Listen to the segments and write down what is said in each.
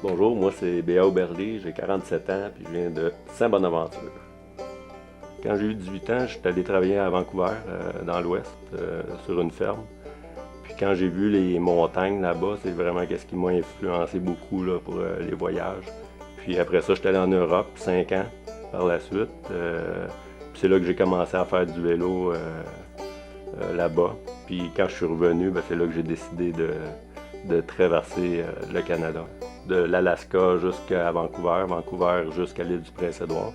Bonjour, moi c'est Béa Auberly, j'ai 47 ans puis je viens de Saint-Bonaventure. Quand j'ai eu 18 ans, je suis allé travailler à Vancouver, dans l'Ouest, sur une ferme. Puis quand j'ai vu les montagnes là-bas, c'est vraiment ce qui m'a influencé beaucoup là, pour les voyages. Puis après ça, je suis allé en Europe, 5 ans par la suite. Puis c'est là que j'ai commencé à faire du vélo là-bas. Puis quand je suis revenu, c'est là que j'ai décidé de traverser le Canada. De l'Alaska jusqu'à Vancouver, Vancouver jusqu'à l'île du Prince-Édouard.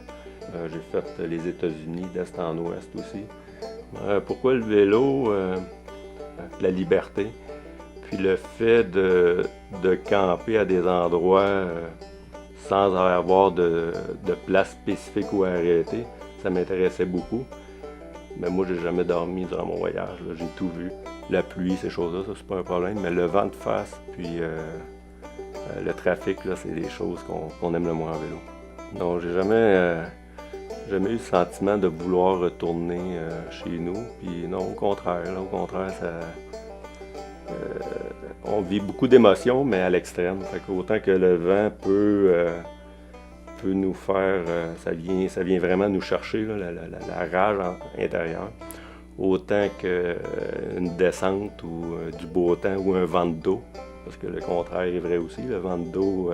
J'ai fait les États-Unis d'est en ouest aussi. Pourquoi le vélo? La liberté. Puis le fait de camper à des endroits sans avoir de place spécifique où arrêter, ça m'intéressait beaucoup. Mais moi, j'ai jamais dormi durant mon voyage. J'ai tout vu. La pluie, ces choses-là, ça, c'est pas un problème. Mais le vent de face, puis le trafic, là, c'est les choses qu'on aime le moins en vélo. Non, j'ai jamais eu le sentiment de vouloir retourner chez nous. Puis non, au contraire, là, au contraire, on vit beaucoup d'émotions, mais à l'extrême. Fait qu'autant que le vent peut nous faire, ça vient vraiment nous chercher, là, la rage intérieure. Autant qu'une descente ou du beau temps ou un vent de dos. Parce que le contraire est vrai aussi. Le vent de dos,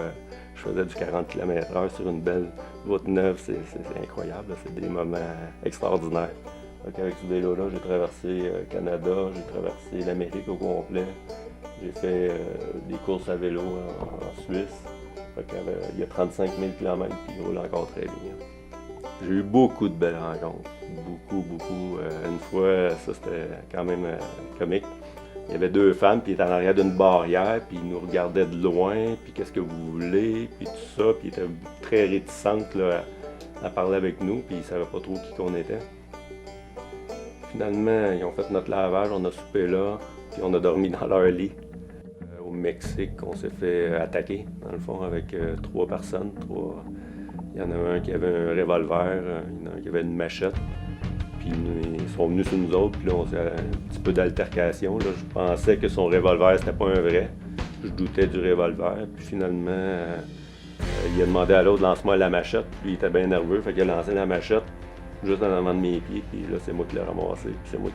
je faisais du 40 km/h sur une belle route neuve, c'est incroyable. C'est des moments extraordinaires. Donc avec ce vélo-là, j'ai traversé le Canada, j'ai traversé l'Amérique au complet. J'ai fait des courses à vélo en Suisse. Il y a 35 000 km puis il roule encore très bien. J'ai eu beaucoup de belles rencontres. Beaucoup. Une fois, ça c'était quand même comique. Il y avait deux femmes, puis ils étaient en arrière d'une barrière, puis ils nous regardaient de loin, puis qu'est-ce que vous voulez, puis tout ça, puis ils étaient très réticentes là, à parler avec nous, puis ils ne savaient pas trop qui qu'on était. Finalement, ils ont fait notre lavage, on a soupé là, puis on a dormi dans leur lit. Au Mexique, on s'est fait attaquer, dans le fond, avec trois personnes. Il y en a un qui avait un revolver, il y en a un qui avait une machette. Puis ils sont venus sur nous autres, puis là, on s'est un petit peu d'altercation. Là. Je pensais que son revolver, c'était pas un vrai. Je doutais du revolver. Puis finalement, il a demandé à l'autre, lance-moi la machette. Puis il était bien nerveux, fait qu'il a lancé la machette juste en avant de mes pieds. Puis là, c'est moi qui l'ai ramassé, puis c'est moi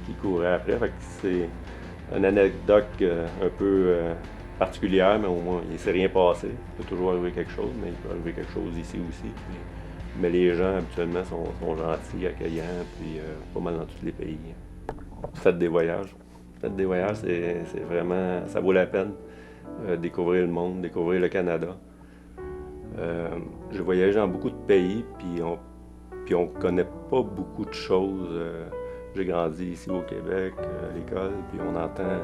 qui courais après. Fait que c'est une anecdote un peu particulière, mais au moins, il ne s'est rien passé. Il peut toujours arriver quelque chose, mais il peut arriver quelque chose ici aussi. Mais les gens, habituellement, sont gentils, accueillants, puis pas mal dans tous les pays. Faites des voyages. Faites des voyages, c'est vraiment... ça vaut la peine. Découvrir le monde, découvrir le Canada. J'ai voyagé dans beaucoup de pays, puis on connaît pas beaucoup de choses. J'ai grandi ici au Québec, à l'école, puis on entend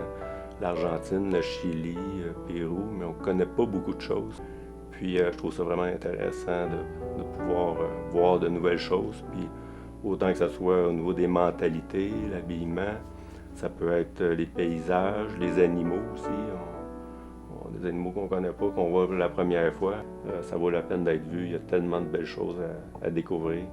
l'Argentine, le Chili, Pérou, mais on connaît pas beaucoup de choses. Puis je trouve ça vraiment intéressant de pouvoir voir de nouvelles choses. Puis autant que ce soit au niveau des mentalités, l'habillement, ça peut être les paysages, les animaux aussi. Des animaux qu'on ne connaît pas, qu'on voit pour la première fois. Ça vaut la peine d'être vu. Il y a tellement de belles choses à découvrir.